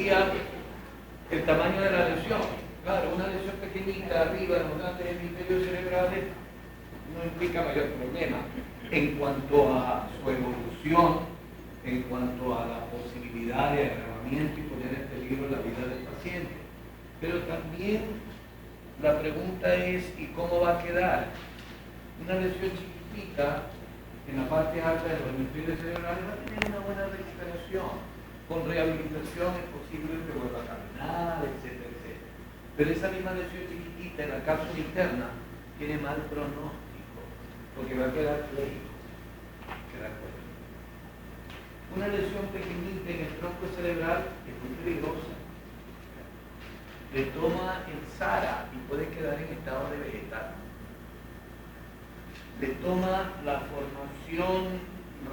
decía el tamaño de la lesión. Claro, una lesión pequeñita arriba en los grandes hemisferios cerebrales no implica mayor problema en cuanto a su evolución, en cuanto a la posibilidad de agravamiento y poner en peligro la vida del paciente. Pero también la pregunta es, ¿y cómo va a quedar? Una lesión chiquitita en la parte alta de los hemisferios cerebrales va a tener una buena recuperación. Con rehabilitación es posible que vuelva a caminar, etcétera, etcétera. Pero esa misma lesión chiquitita en la cápsula interna tiene mal pronóstico, porque va a quedar pléjico. Una lesión pequeñita en el tronco cerebral es muy peligrosa. Le toma el SARA y puede quedar en estado de vegetal. Le toma la formación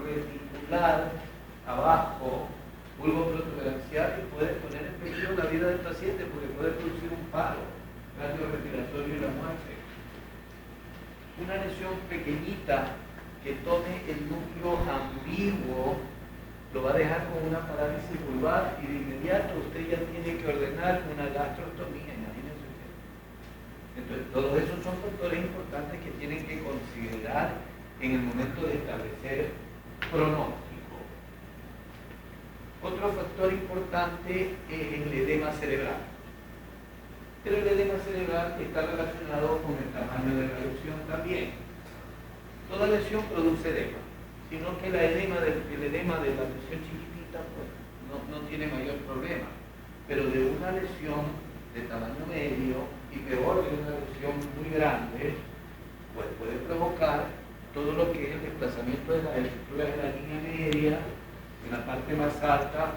reticular abajo, bulbo protuberancial, y puede poner en peligro la vida del paciente porque puede producir un paro cardiorrespiratorio y la muerte. Una lesión pequeñita que tome el núcleo ambiguo lo va a dejar con una parálisis vulvar y de inmediato usted ya tiene que ordenar una gastrostomía, imagínense usted. Entonces, todos esos son factores importantes que tienen que considerar en el momento de establecer pronóstico. Otro factor importante es el edema cerebral. Pero el edema cerebral está relacionado con el tamaño de la lesión también. Toda lesión produce edema, sino que el edema de la lesión chiquitita pues, no tiene mayor problema. Pero de una lesión de tamaño medio y peor de una lesión muy grande, pues puede provocar todo lo que es el desplazamiento de las estructuras de la línea media, en la parte más alta,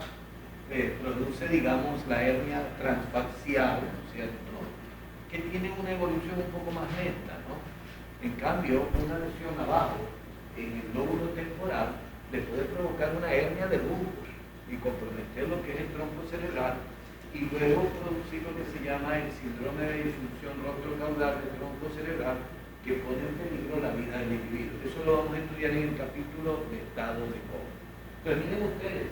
produce, digamos, la hernia transfacial, ¿no es cierto?, que tiene una evolución un poco más lenta, ¿no? En cambio, una lesión abajo, en el lóbulo temporal, le puede provocar una hernia de bulbos y comprometer lo que es el tronco cerebral y luego producir lo que se llama el síndrome de disfunción rostrocaudal del tronco cerebral que pone en peligro la vida del individuo. Eso lo vamos a estudiar en el capítulo de estado de coma. Pero miren ustedes,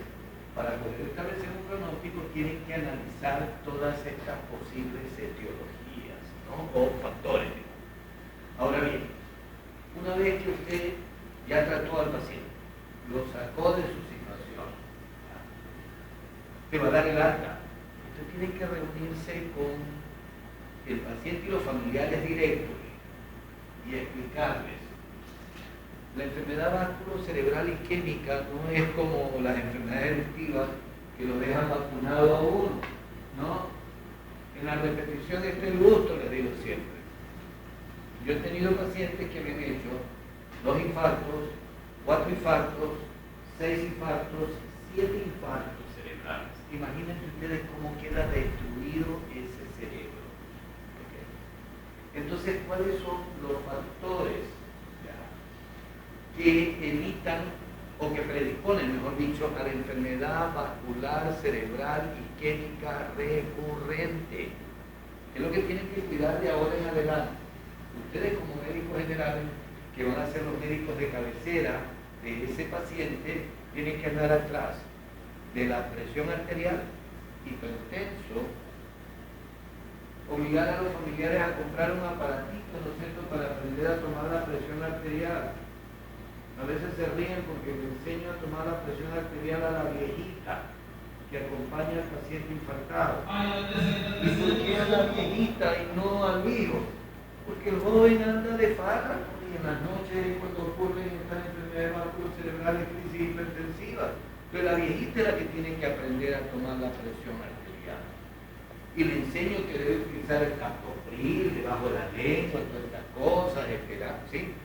para poder establecer un pronóstico tienen que analizar todas estas posibles etiologías, ¿no?, o factores. Ahora bien, una vez que usted ya trató al paciente, lo sacó de su situación, te va a dar el alta. Usted tiene que reunirse con el paciente y los familiares directos y explicarles. La enfermedad vasculocerebral isquémica no es como las enfermedades eruptivas que lo dejan vacunado a uno, ¿no? En la repetición está el gusto, les digo siempre. Yo he tenido pacientes que me han hecho 2 infartos, 4 infartos, 6 infartos, 7 infartos cerebrales. Imagínense ustedes cómo queda destruido ese cerebro. ¿Okay? Entonces, ¿cuáles son los factores que evitan o que predisponen, mejor dicho, a la enfermedad vascular cerebral isquémica recurrente? Es lo que tienen que cuidar de ahora en adelante. Ustedes como médicos generales, que van a ser los médicos de cabecera de ese paciente, tienen que andar atrás de la presión arterial, hipertenso, obligar a los familiares a comprar un aparatito, ¿no es cierto?, para aprender a tomar la presión arterial. A veces se ríen porque le enseño a tomar la presión arterial a la viejita que acompaña al paciente infartado. ¿Y por qué a la viejita y no al hijo? Porque el joven anda de farra y en las noches cuando ocurren estas enfermedades vasculocerebrales, crisis hipertensivas. Pero la viejita es la que tiene que aprender a tomar la presión arterial. Y le enseño que debe utilizar el captopril debajo de la lengua, todas estas cosas, esperar, ¿sí?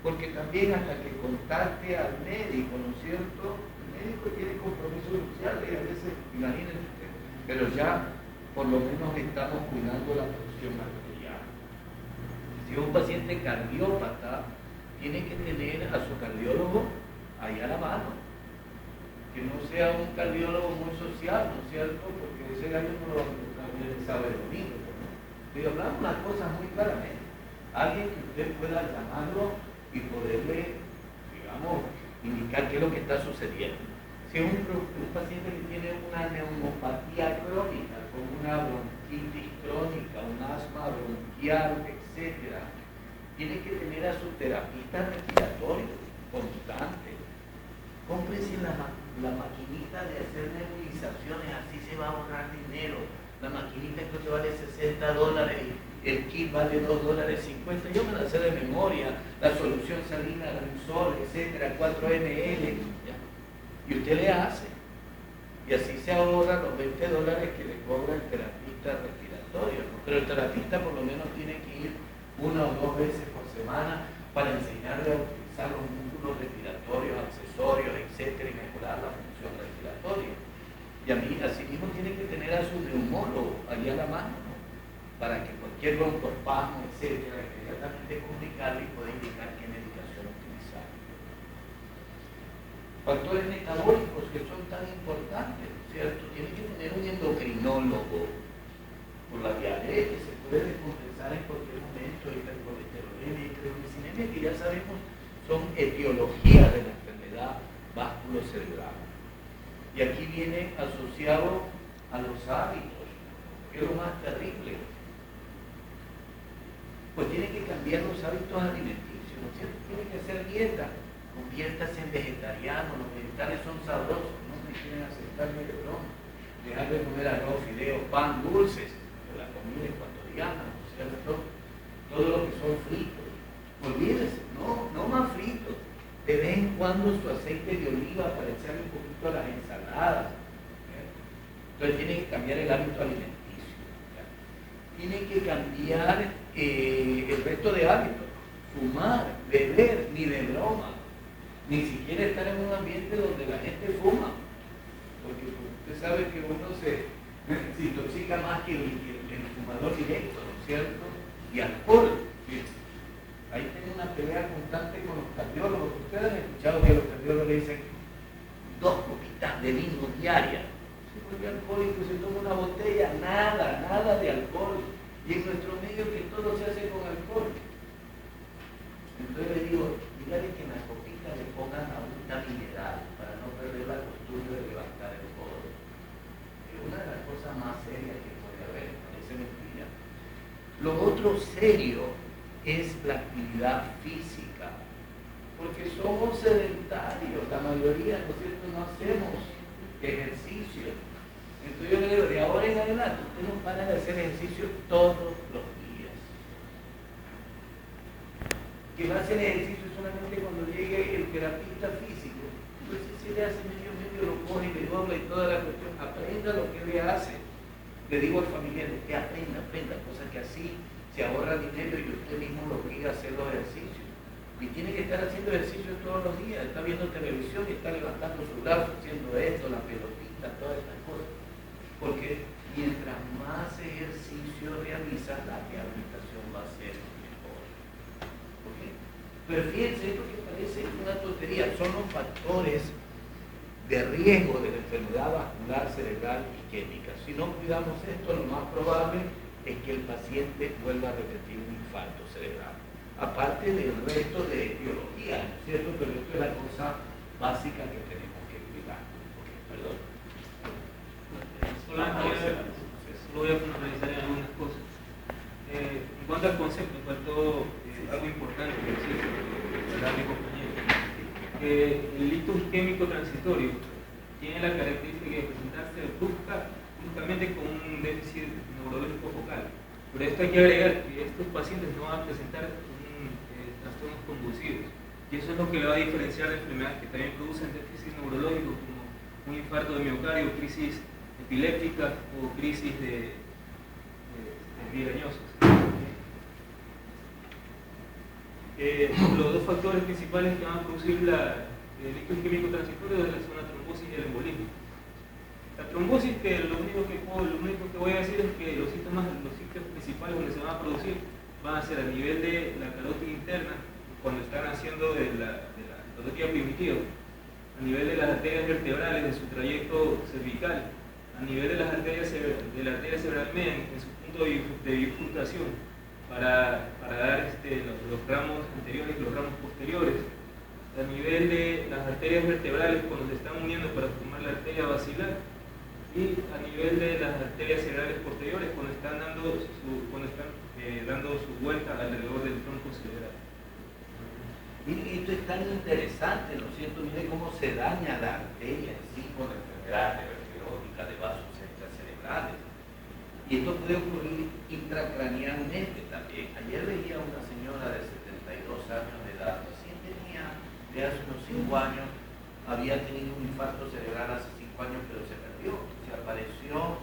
Porque también hasta que contacte al médico, ¿no es cierto? El médico tiene compromisos sociales, a veces, imagínense ustedes, pero ya por lo menos estamos cuidando la presión arterial. Si es un paciente cardiópata, tiene que tener a su cardiólogo ahí a la mano. Que no sea un cardiólogo muy social, ¿no es cierto? Porque ese gallo no lo va a encontrar bien el sábado y domingo, ¿no? Pero hablamos las cosas muy claramente. Alguien que usted pueda llamarlo y poderle, digamos, indicar qué es lo que está sucediendo. Si es un paciente que tiene una neumopatía una bronquitis crónica, un asma bronquial, etc., tiene que tener a su terapista respiratorio constante. Cómprese la maquinita de hacer nebulizaciones, así se va a ahorrar dinero. La maquinita creo que vale $60, el kit vale $2.50, yo me la sé de memoria, la solución salina, Rimsol, etcétera, 4ml, ¿ya? Y usted le hace, y así se ahorra los $20 que le cobra el terapista respiratorio, ¿no? Pero el terapista por lo menos tiene que ir 1 o 2 veces por semana para enseñarle a utilizar los músculos respiratorios, accesorios, etcétera, y mejorar la función respiratoria. Y a mí, asimismo, tiene que tener a su neumólogo allá a la mano, ¿no? Para que cualquier broncoespasmo, etcétera, inmediatamente comunicarle y pueda indicar qué medicación utilizar. Factores metabólicos que son tan importantes, ¿cierto? Tiene que tener un endocrinólogo por la diabetes, se puede descompensar en cualquier momento, hipercolesterolemia, hipercolesterolemia, que ya sabemos son etiologías de la enfermedad vasculocerebral. Y aquí viene asociado a los hábitos, que es lo más terrible. Pues tiene que cambiar los hábitos alimenticios, ¿no es cierto? Tiene que hacer dieta, conviértase en vegetariano, los vegetales son sabrosos, no me quieren aceptar ni de broma. Dejar de comer arroz, fideos, pan, dulces, de la comida ecuatoriana, ¿no es cierto? Todo lo que son fritos. Olvídese, no más fritos. De vez en cuando su aceite de oliva para echarle un poquito a las ensaladas. Entonces tiene que cambiar el hábito alimenticio. Tiene que cambiar el resto de hábitos. Fumar, beber, ni de broma. Ni siquiera estar en un ambiente donde la gente fuma. Porque usted sabe que uno se intoxica más que el fumador directo, ¿no es cierto? Y alcohol. Ahí tengo una pelea constante con los cardiólogos. Ustedes han escuchado que los cardiólogos le dicen 2 copitas de vino diarias. Se vuelve alcohólico y se toma una botella, nada de alcohol. Y en nuestro medio que todo se hace con alcohol. Entonces le digo, dígale que en la copita le pongan agüita mineral para no perder la costumbre de levantar el codo. Es una de las cosas más serias que puede haber, parece mentira. Lo otro serio es la actividad física, porque somos sedentarios, la mayoría, ¿no es cierto?, no hacemos ejercicio. Entonces yo le digo, de ahora en adelante, usted no para de hacer ejercicio todos los días. Que va a hacer ejercicio solamente cuando llegue el terapista físico. Entonces si le hace medio, lo coge y le dobla y toda la cuestión, aprenda lo que le hace. Le digo al familiar, que aprenda, cosas que así se ahorra dinero y usted mismo lo obliga a hacer los ejercicios. Y tiene que estar haciendo ejercicios todos los días, está viendo televisión y está levantando su brazo, haciendo esto, la pelotita, todas estas cosas. Porque mientras más ejercicio realiza, la rehabilitación va a ser mejor. ¿Okay? Pero fíjense, esto que parece una tontería, son los factores de riesgo de la enfermedad vascular cerebral isquémica. Si no cuidamos esto, lo más probable es que el paciente vuelva a repetir un infarto cerebral. Aparte del resto de etiología, ¿no es cierto? Pero esto es la cosa básica que tenemos que cuidar. Okay, perdón. Solo voy a puntualizar en algunas cosas. En cuanto al concepto, faltó algo importante que decir, ¿verdad, mi compañero? Que el ictus isquémico transitorio tiene la característica de presentarse bruscamente con un déficit neurológico focal. Por esto hay que agregar que estos pacientes no van a presentar trastornos convulsivos. Y eso es lo que le va a diferenciar de enfermedades que también producen déficit neurológico, como un infarto de miocardio, crisis epilépticas o crisis de migrañosas. Los dos factores principales que van a producir el ictus isquémico transitorio es la trombosis y el embolismo. La trombosis, que lo único que voy a decir es que los síntomas principales donde se van a producir van a ser a nivel de la carótida interna, cuando están haciendo de la carótida primitiva, a nivel de las arterias vertebrales, de su trayecto cervical, a nivel de las arterias de la arteria cerebral media, en su punto de bifurcación, para dar los ramos anteriores y los ramos posteriores, a nivel de las arterias vertebrales cuando se están uniendo para formar la arteria basilar, y a nivel de las arterias cerebrales posteriores cuando están dando su vuelta alrededor del tronco cerebral. Y esto es tan interesante, ¿no es cierto? Mire cómo se daña la arteria en sí con la enfermedad aterosclerótica de vasos extracerebrales. Y esto puede ocurrir intracranealmente también. Ayer veía a una señora de 72 años de edad, recién tenía, de hace unos 5 años, había tenido un infarto cerebral hace 5 años, pero se perdió. Se apareció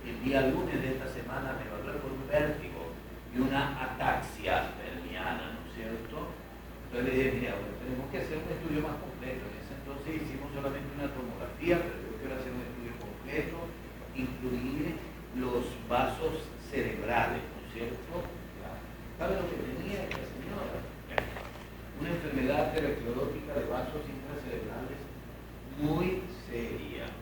el día lunes de esta semana, me evaluó con un vértigo y una ataxia herniana, ¿no es cierto? Entonces le dije, mira, bueno, tenemos que hacer un estudio más completo. En ese entonces hicimos solamente una tomografía, pero yo quiero hacer un estudio completo, incluir los vasos cerebrales, ¿no es cierto? ¿Sabe lo que tenía esta señora? Una enfermedad aterosclerótica de vasos intracerebrales muy seria.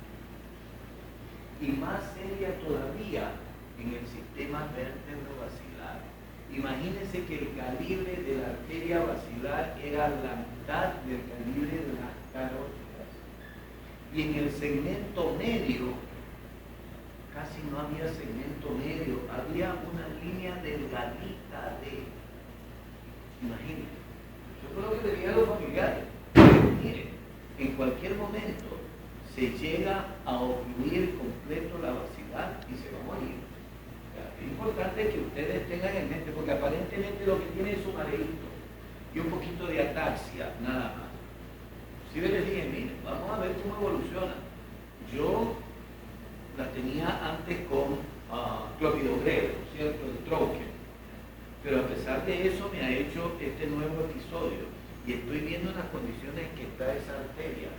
Y más seria todavía en el sistema vértebro-basilar. Imagínense que el calibre de la arteria basilar era la mitad del calibre de las carótidas. Y en el segmento medio, casi no había segmento medio, había una línea delgadita de... Imagínense, eso fue lo que tenían los familiares. Miren, en cualquier momento se llega a ocluir completo la basilar y se va a morir. Es importante que ustedes tengan en mente, porque aparentemente lo que tiene es un mareíto y un poquito de ataxia, nada más. Si les dije, miren, vamos a ver cómo evoluciona. Yo la tenía antes con clopidogrel, ¿no es cierto?, el troque. Pero a pesar de eso me ha hecho este nuevo episodio y estoy viendo en las condiciones que está esa arteria.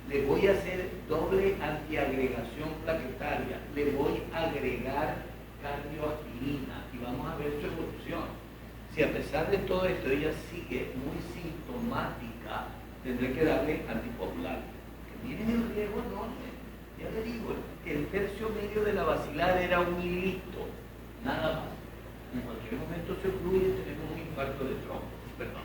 Le voy a hacer doble antiagregación plaquetaria, le voy a agregar cardioaspirina y vamos a ver su evolución. Si a pesar de todo esto ella sigue muy sintomática, tendré que darle antipopular. Que miren el riesgo enorme. Ya le digo, el tercio medio de la basilar era 1 mililitro, nada más. En cualquier momento se ocluye y tenemos un infarto de tronco. Perdón.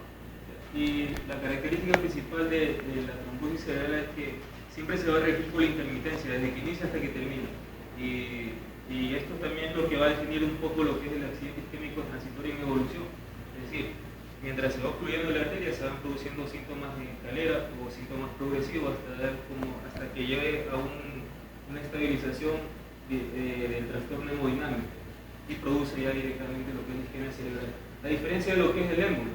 Y la característica principal de la trombosis cerebral es que siempre se va a regir por la intermitencia, desde que inicia hasta que termina. Y esto también es lo que va a definir un poco lo que es el accidente isquémico transitorio en evolución. Es decir, mientras se va ocluyendo la arteria, se van produciendo síntomas de escalera o síntomas progresivos hasta que llegue a una estabilización del trastorno hemodinámico y produce ya directamente lo que es la isquemia cerebral. La diferencia de lo que es el émbolo.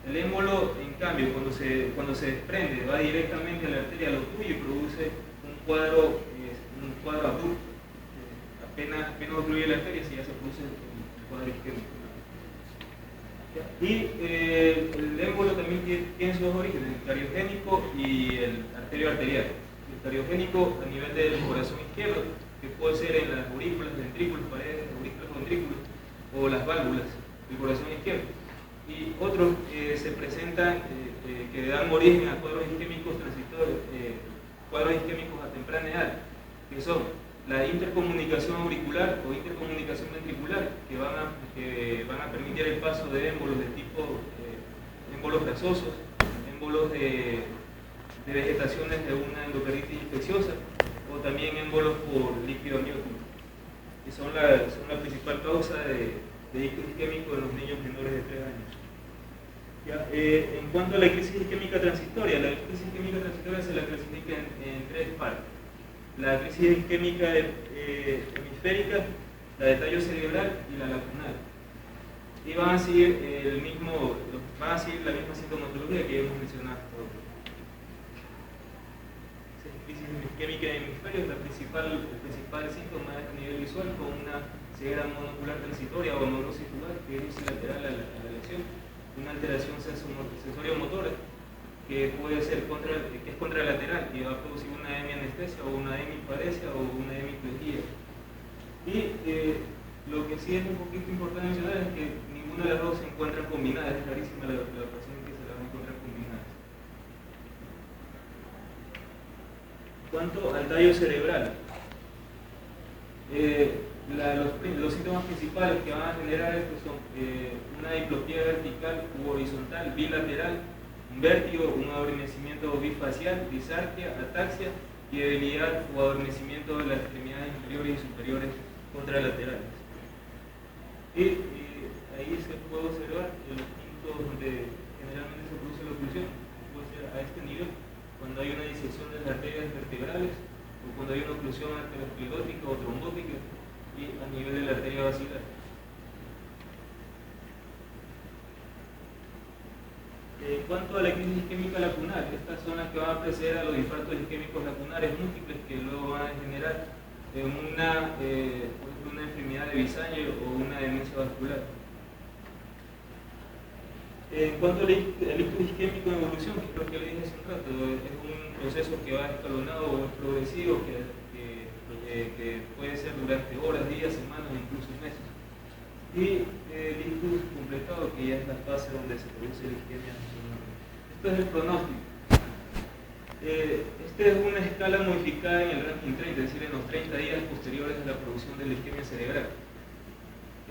El émbolo, en cambio, cuando se desprende, va directamente a la arteria, lo ocluye y produce un cuadro abrupto. Apenas ocluye la arteria, si ya se produce el cuadro isquémico. Y el émbolo también tiene sus dos orígenes, el cariogénico y el arterio-arterial. El cariogénico a nivel del corazón izquierdo, que puede ser en las aurículas, ventrículos, paredes, aurículas, ventrículos, o las válvulas del corazón izquierdo. Y otros se presentan que dan origen a cuadros isquémicos transitorios, cuadros isquémicos a temprana edad, que son la intercomunicación auricular o intercomunicación ventricular, que van a permitir el paso de émbolos de tipo émbolos grasosos, émbolos de vegetaciones de una endocarditis infecciosa, o también émbolos por líquido amniótico, que son la principal causa de ictus isquémico en los niños menores de 3 años. En cuanto a la crisis isquémica transitoria, la crisis isquémica transitoria se la clasifica en 3 partes. La crisis isquémica hemisférica, la de tallo cerebral y la lacunar. Y van a seguir la misma sintomatología que hemos mencionado hasta ahora. Crisis isquémica de hemisferio, el principal síntoma es a nivel visual, con una ceguera monocular transitoria o neurosis jugar, que es lateral a la lesión, una alteración sensorio-motora que puede ser que es contralateral y va a producir una hemianestesia o una hemiparesia o una hemiplegia. Y lo que sí es un poquito importante mencionar es que ninguna de las dos se encuentran combinadas, es rarísima la ocasión en que se las va a encontrar combinadas. Cuanto al tallo cerebral, los síntomas principales que van a generar esto son una diplopía vertical u horizontal bilateral, un vértigo, un adormecimiento bifacial, disarquia, ataxia y debilidad o adormecimiento de las extremidades inferiores y superiores contralaterales. Y ahí se puede observar los puntos donde generalmente se produce la oclusión, puede ser a este nivel, cuando hay una disección de las arterias vertebrales, o cuando hay una oclusión arteriosclerótica o trombótica, y a nivel de la arteria basilar. En cuanto a la crisis isquémica lacunar, estas son las que van a preceder a los infartos isquémicos lacunares múltiples que luego van a generar por ejemplo, una enfermedad de Bisanger o una demencia vascular. En cuanto al ictus isquémico en evolución, que creo que lo dije hace un rato, es un proceso que va escalonado o es progresivo, que puede ser durante horas, días, semanas, incluso meses. Y el ictus completado, que ya es la fase donde se produce la isquemia. Esto es el pronóstico. Esta es una escala modificada en el ranking 30, es decir, en los 30 días posteriores a la producción de la isquemia cerebral.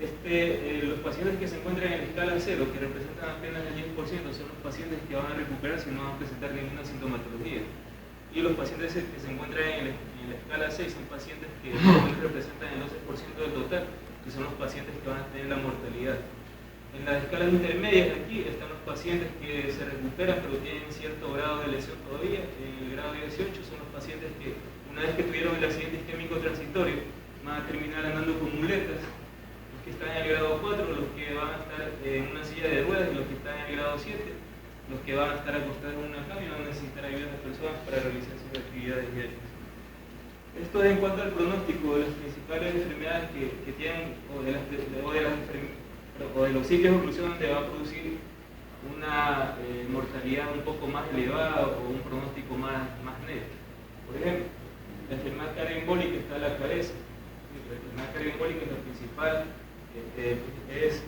Los pacientes que se encuentran en la escala 0, que representan apenas el 10%, son los pacientes que van a recuperarse y no van a presentar ninguna sintomatología. Y los pacientes que se encuentran en la escala 6 son pacientes que representan el 12% del total, que son los pacientes que van a tener la mortalidad. En las escalas intermedias aquí están los pacientes que se recuperan pero tienen cierto grado de lesión todavía. En el grado 18 son los pacientes que una vez que tuvieron el accidente isquémico transitorio van a terminar andando con muletas. Los que están en el grado 4, los que van a estar en una silla de ruedas, y los que están en el grado 7, los que van a estar acostados en una cama y van a necesitar ayuda de personas para realizar sus actividades diarias. Esto es en cuanto al pronóstico de las principales enfermedades que tienen o de los sitios de oclusión donde va a producir una mortalidad un poco más elevada o un pronóstico más negro. Por ejemplo, la enfermedad cardioembólica está en la cabeza. La enfermedad cardioembólica es la principal, es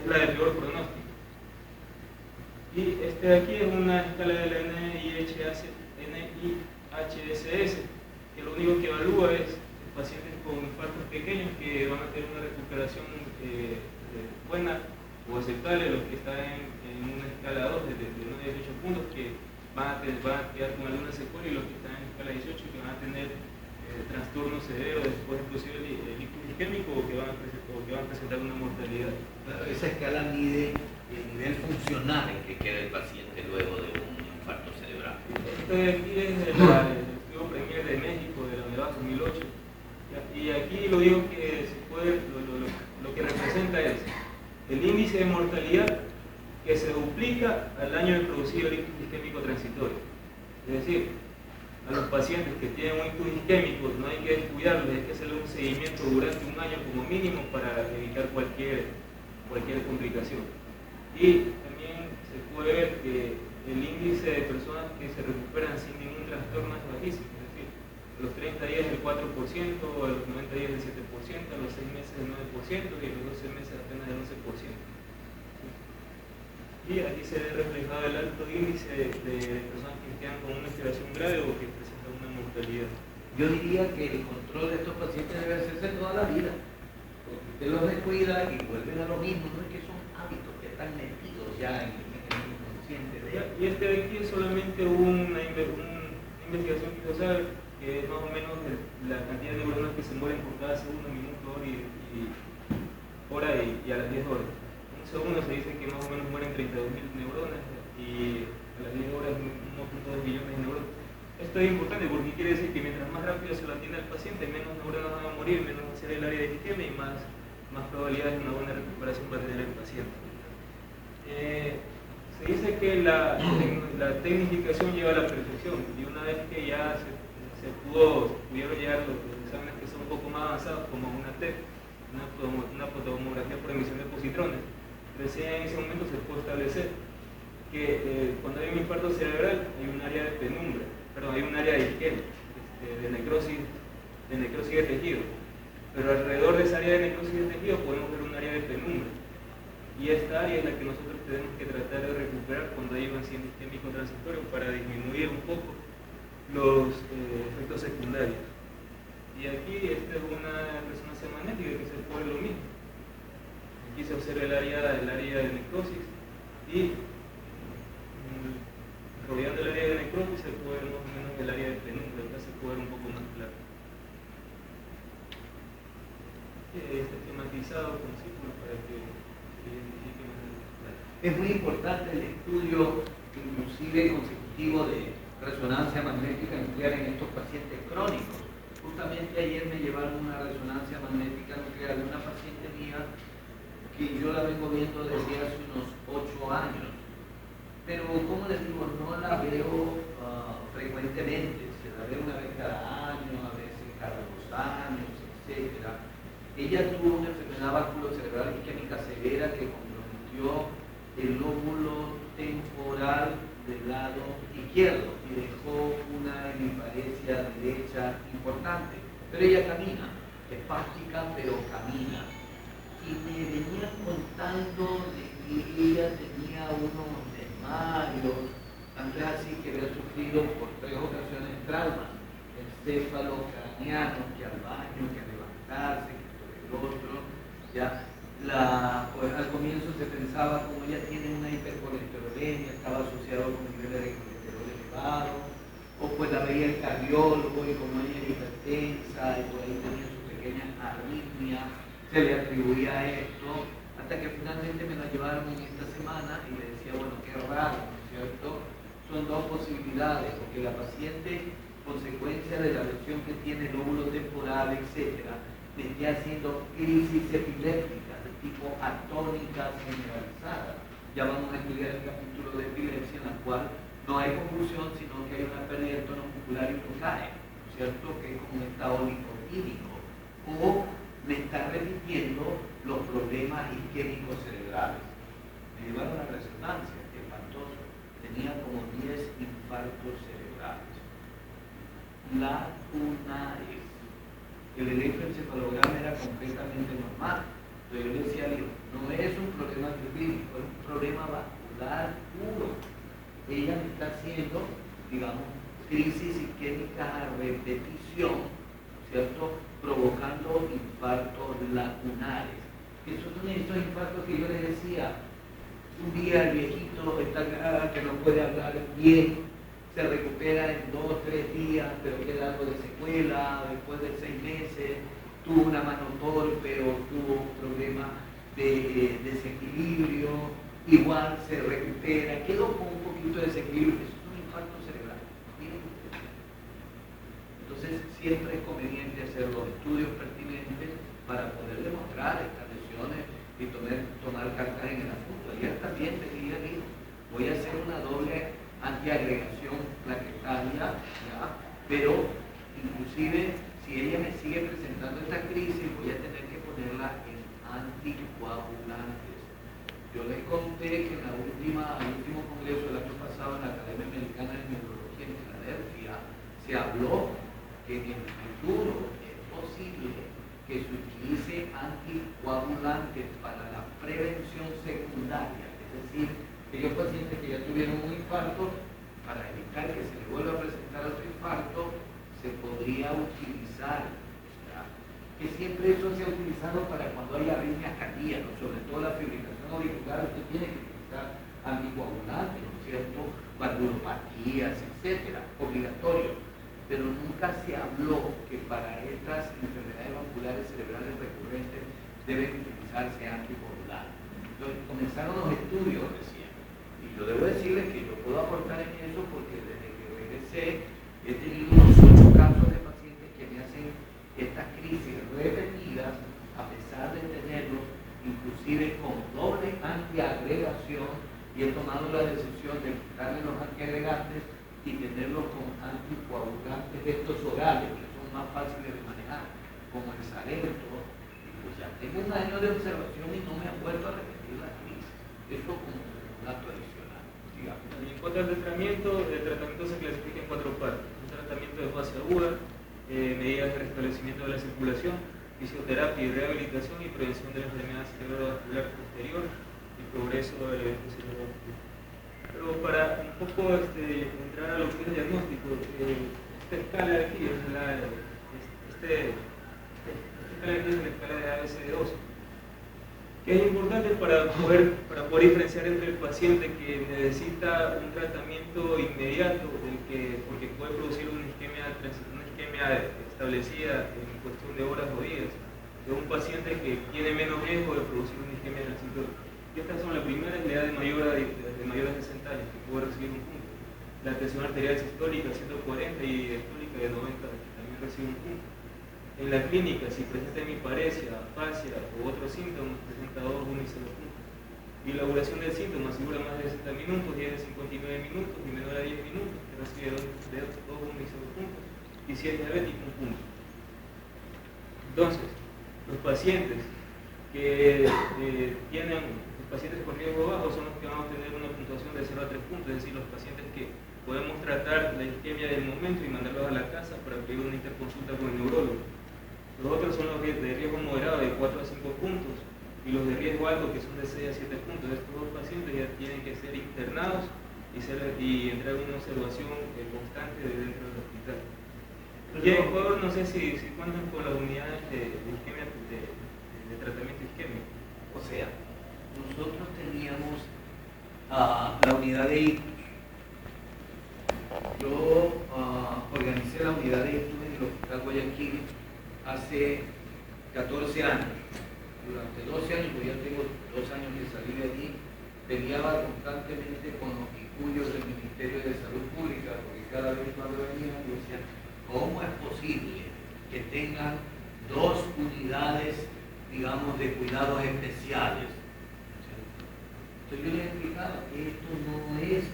la de peor pronóstico. Y este de aquí es una escala de la NIHSS, que lo único que evalúa es pacientes con infartos pequeños que van a tener una recuperación buena o aceptable, los que están en una escala 2 de 9 a 18 puntos que van a quedar con alguna secuela, y los que están en escala 18 que van a tener trastornos severos, después inclusive el ictus isquémico, o que van a presentar una mortalidad. Claro, esa escala mide el nivel funcional en que queda el paciente luego de un infarto cerebral. Este de aquí es el estudio Premier de México, de la Nevada 2008. Y aquí lo digo que lo que representa es el índice de mortalidad que se duplica al año de producido el ictus isquémico transitorio. Es decir, a los pacientes que tienen un ictus isquémico no hay que descuidarlos, hay que hacerle un seguimiento durante un año como mínimo para evitar cualquier complicación. Y también se puede ver que el índice de personas que se recuperan sin ningún trastorno es bajísimo. A los 30 días el 4%, a los 90 días el 7%, a los 6 meses el 9% y a los 12 meses apenas el 11%. Y aquí se ve reflejado el alto índice de personas que quedan con una alteración grave o que presentan una mortalidad. Yo diría que el control de estos pacientes debe hacerse toda la vida. Porque usted los descuida y vuelven a lo mismo, no es que son hábitos que están metidos ya en el inconsciente de ellos. Y este de aquí es solamente una investigación que se sabe, que es más o menos la cantidad de neuronas que se mueren por cada segundo, minuto, hora y a las 10 horas. Un segundo se dice que más o menos mueren 32.000 neuronas y a las 10 horas 1.2 billones de neuronas. Esto es importante porque quiere decir que mientras más rápido se lo atiende al paciente, menos neuronas van a morir, menos va a ser el área de isquemia y más probabilidades de una buena recuperación va a tener el paciente. Se dice que la tecnificación lleva a la perfección, y una vez que ya pudieron llegar los exámenes que son un poco más avanzados, como una TEP, una fotomografía por emisión de positrones, recién en ese momento se puede establecer que cuando hay un infarto cerebral hay un área de penumbra, hay un área de isquemia, de necrosis de tejido, pero alrededor de esa área de necrosis de tejido podemos ver un área de penumbra, y esta área es la que nosotros tenemos que tratar de recuperar cuando hay un accidente isquémico transitorio para disminuir un poco los efectos secundarios. Y aquí esta es una resonancia magnética que se puede ver lo mismo. Aquí se observa el área de necrosis y rodeando el área de necrosis se puede ver más o menos el área de penumbra. esquematizado con círculos para que identifique más el dato. Es muy importante el estudio inclusive consecutivo de resonancia magnética nuclear en estos pacientes crónicos. Justamente ayer me llevaron una resonancia magnética nuclear de una paciente mía que yo la vengo viendo desde hace unos 8 años. Pero, como les digo, no la veo frecuentemente. Se la ve una vez cada año, a veces cada 2 años, etc. Ella tuvo una enfermedad vasculocerebral isquémica severa que comprometió el lóbulo temporal del lado izquierdo y dejó una hemiparesia derecha importante. Pero ella camina, espástica, pero camina. Y me venía contando de que ella tenía unos desmayos, tanto es así que había sufrido por 3 ocasiones traumas, encéfalo craneano, que al baño, que a levantarse, que esto que el otro. Ya pues, al comienzo se pensaba, como ella tiene una hipercolesterolemia, estaba asociado con niveles de colesterol elevados, o pues la veía el cardiólogo y como ella era hipertensa y por ahí tenía su pequeña arritmia, se le atribuía a esto, hasta que finalmente me la llevaron en esta semana y le decía, bueno, qué raro, ¿no es cierto? Son 2 posibilidades, porque la paciente, consecuencia de la lesión que tiene el lóbulo temporal, etc., le esté haciendo crisis epilépticas de tipo atónicas generalizadas. Ya vamos a estudiar el capítulo de epilepsia, en la cual no hay convulsión, sino que hay una pérdida de tono muscular y cae, ¿no es cierto? Que es como un estado nicotínico. O me está repitiendo los problemas isquémicos cerebrales. Me llevaron a la resonancia, que espantoso. Tenía como 10 infartos cerebrales. Lacunares. El electroencefalograma era completamente normal. Pero yo le decía a Dios, no es un problema clínico, es un problema vascular puro. Ella me está haciendo, digamos, crisis isquémicas a repetición, ¿no es cierto?, provocando infartos lacunares, que son estos infartos que yo les decía. Un día el viejito está que no puede hablar bien, se recupera en 2 o 3 días, pero queda algo de secuela. Después de 6 meses tuvo una mano torpe o tuvo un problema de desequilibrio, igual se recupera, quedó con un poquito de desequilibrio. Eso es un infarto cerebral. Miren ustedes. Entonces siempre es conveniente hacer los estudios pertinentes para poder demostrar estas lesiones y tomar cartas en el asunto. Ayer también tenía que voy a hacer una doble antiagregación plaquetaria, ¿ya? Pero inclusive si ella me sigue presentando esta crisis, voy a tener que ponerla en anticoagulantes. Yo les conté que en el último congreso del año pasado en la Academia Americana de Neurología en Filadelfia se habló que en el futuro es posible que se utilice anticoagulantes para la prevención secundaria, es decir, aquellos pacientes que ya tuvieron un infarto, para evitar que se le vuelva a presentar otro infarto, se podría utilizar, ¿verdad? Que siempre eso se ha utilizado para cuando hay arritmias cardíacas, sobre todo la fibrilación auricular, usted tiene que utilizar anticoagulantes, ¿no es cierto?, valvulopatías, etcétera, obligatorio. Pero nunca se habló que para estas enfermedades vasculares cerebrales recurrentes deben utilizarse anticoagulantes. Entonces comenzaron los estudios recién. Y yo debo decirles que yo puedo aportar en eso porque desde que regresé he tenido unos 8 casos de pacientes que me hacen estas crisis repetidas a pesar de tenerlos inclusive con doble antiagregación, y he tomado la decisión de quitarle los antiagregantes y tenerlos con anticoagulantes de estos orales, que son más fáciles de manejar, como el Xarelto. Y pues ya tengo 1 año de observación y no me han vuelto a repetir la crisis. Esto como un dato adicional. Digamos. En cuanto al tratamiento, el tratamiento se clasifica en 4 partes. Un tratamiento de fase aguda, medidas de restablecimiento de la circulación, fisioterapia y rehabilitación y prevención de la enfermedad cerebrovascular posterior y progreso del evento cerebrovascular. Pero para un poco entrar a lo que es el diagnóstico, esta escala de aquí es la escala de ABCD12, que es importante para poder diferenciar entre el paciente que necesita un tratamiento inmediato, porque puede producir una isquemia establecida en cuestión de horas o días, de un paciente que tiene menos riesgo de producir una isquemia transitoria. Y estas son las primeras, la edad de mayores de 60 años, que puede recibir un punto. La tensión arterial sistólica 140 y diastólica de 90, que también recibe un punto. En la clínica, si presenta hemiparesia, afasia u otros síntomas, presenta 2, 1 y 0 puntos. Y la duración del síntoma, si dura más de 60 minutos, y es de 59 minutos y menor a 10 minutos, que recibe 2, 1 y 0 puntos. Y si es diabético, un punto. Entonces, los pacientes que los pacientes con riesgo bajo son los que van a obtener una puntuación de 0 a 3 puntos, es decir, los pacientes que podemos tratar la isquemia del momento y mandarlos a la casa para pedir una interconsulta con el neurólogo. Los otros son los de riesgo moderado de 4 a 5 puntos y los de riesgo alto que son de 6 a 7 puntos. Estos dos pacientes ya tienen que ser internados y entrar en una observación constante de dentro del hospital. Y en Ecuador no sé si cuentan con las unidades de isquemia, de tratamiento isquémico. O sea, nosotros teníamos la unidad de ictus. Yo organicé la unidad de ictus en el Hospital Guayaquil hace 14 años. Durante 12 años, pues ya tengo 2 años que salí de allí, peleaba constantemente con los icuyos del Ministerio de Salud Pública, porque cada vez cuando venían yo decía, ¿cómo es posible que tengan 2 unidades, digamos, de cuidados especiales? Entonces yo les explicaba que esto no es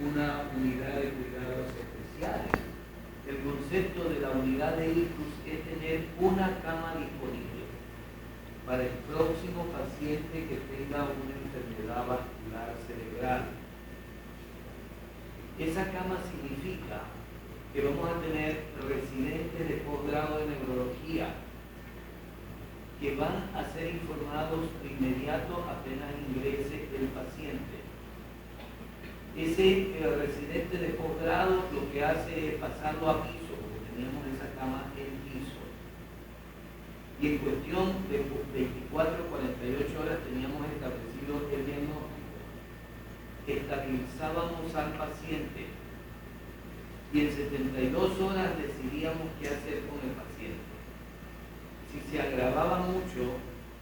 una unidad de cuidados especiales. El concepto de la unidad de ictus es tener una cama disponible para el próximo paciente que tenga una enfermedad vascular cerebral. Esa cama significa que vamos a tener residentes de posgrado de neurología que van a ser informados de inmediato apenas ingrese el paciente. Ese residente de posgrado lo que hace es pasarlo a piso, porque teníamos esa cama en piso. Y en cuestión de 24 48 horas teníamos establecido el diagnóstico. Estabilizábamos al paciente y en 72 horas decidíamos qué hacer con el paciente. Si se agravaba mucho,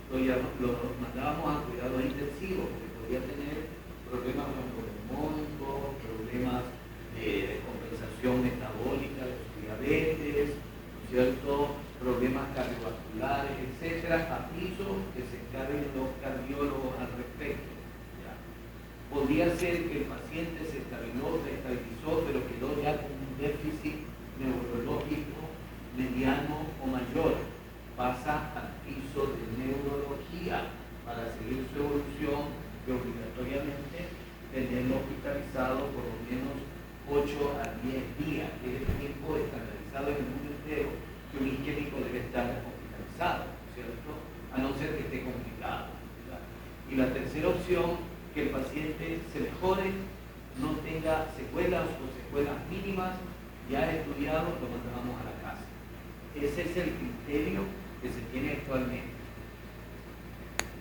lo mandábamos a cuidados intensivos, porque podía tener problemas bronconeumónicos, problemas de descompensación metabólica de su diabetes, ¿cierto? Problemas cardiovasculares, etcétera, a piso que se encarguen los cardiólogos al respecto. ¿Ya? Podría ser que el paciente se estabilizó, pero quedó ya con un déficit neurológico mediano o mayor. Pasa al piso de neurología para seguir su evolución y obligatoriamente tenerlo hospitalizado por lo menos 8 a 10 días, que es el tiempo estandarizado en el mundo entero que un isquémico debe estar hospitalizado, ¿cierto? A no ser que esté complicado, ¿verdad? Y la tercera opción, que el paciente se mejore, no tenga secuelas o secuelas mínimas, ya estudiado, lo mandamos a la casa. Ese es el criterio que se tiene actualmente.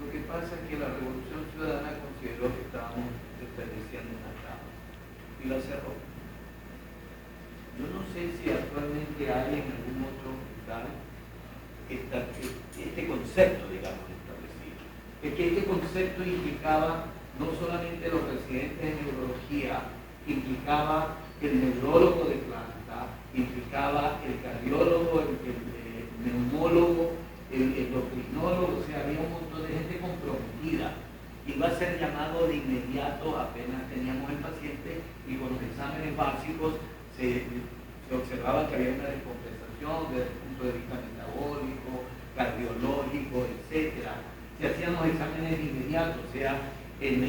Lo que pasa es que la Revolución Ciudadana consideró que estábamos desperdiciando una cama y la cerró. Yo no sé si actualmente hay en algún otro hospital este concepto, digamos, establecido. Es que este concepto implicaba no solamente los residentes de neurología, implicaba el neurólogo de planta, implicaba el cardiólogo, el neumólogo, el endocrinólogo, o sea, había un montón de gente comprometida. Iba a ser llamado de inmediato apenas teníamos el paciente y con los exámenes básicos se observaba que había una descompensación desde el punto de vista metabólico, cardiológico, etc. Se hacían los exámenes de inmediato, o sea, en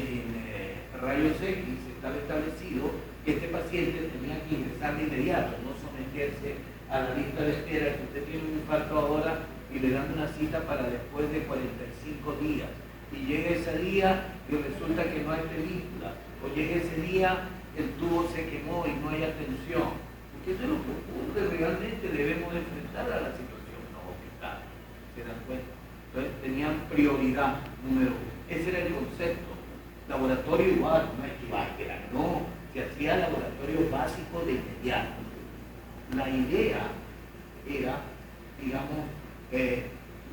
rayos X estaba establecido que este paciente tenía que ingresar de inmediato, no someterse a la lista de espera, que usted tiene un infarto ahora y le dan una cita para después de 45 días. Y llega ese día y resulta que no hay película, o llega ese día el tubo se quemó y no hay atención. Porque eso es lo que ocurre, realmente debemos enfrentar a la situación en los hospitales, ¿se dan cuenta? Entonces tenían prioridad número 1. Ese era el concepto. Laboratorio igual, no es que no, se hacía laboratorio básico de inmediato. La idea era, digamos,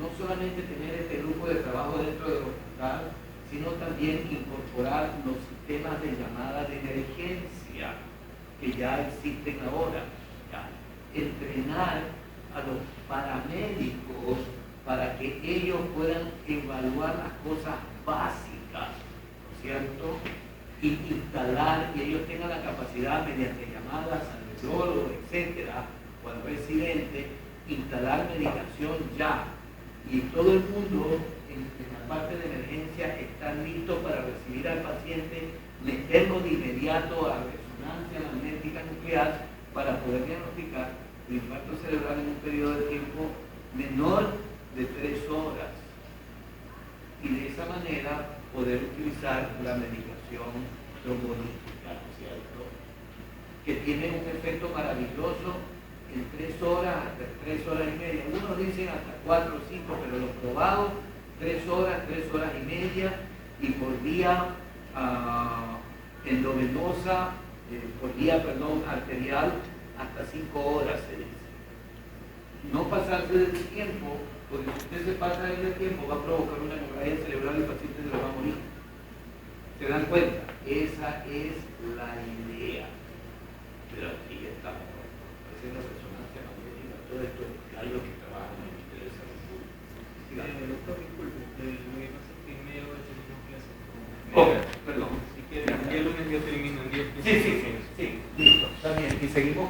no solamente tener este grupo de trabajo dentro del hospital, sino también incorporar los sistemas de llamada de emergencia que ya existen ahora. ¿Ya? Entrenar a los paramédicos para que ellos puedan evaluar las cosas básicas, ¿no es cierto? Y instalar, y ellos tengan la capacidad mediante llamadas al neurólogo, etcétera, o al residente, instalar medicación ya. Y todo el mundo en la parte de emergencia está listo para recibir al paciente, meterlo de inmediato a resonancia magnética nuclear para poder diagnosticar el infarto cerebral en un periodo de tiempo menor de 3 horas. Y de esa manera poder utilizar la medicación trombolítica, ¿no es cierto? Que tiene un efecto maravilloso en 3 horas, hasta 3 horas y media. Unos dicen hasta 4 o 5, pero lo probado, 3 horas, 3 horas y media, y por vía endovenosa, por vía, arterial, hasta 5 horas se dice. No pasarse del tiempo, porque si usted se pasa del tiempo va a provocar una hemorragia cerebral y el paciente se lo va a morir. ¿Se dan cuenta? Esa es la idea. Pero aquí estamos haciendo resonancia magnética, todo esto es algo que trabaja en el Ministerio de Salud Pública. Doctor, disculpe, lo que pasa es que en media hora tenemos clases. Perdón. Si quiere, el lunes yo termino en 10 Sí, listo, está bien. Y seguimos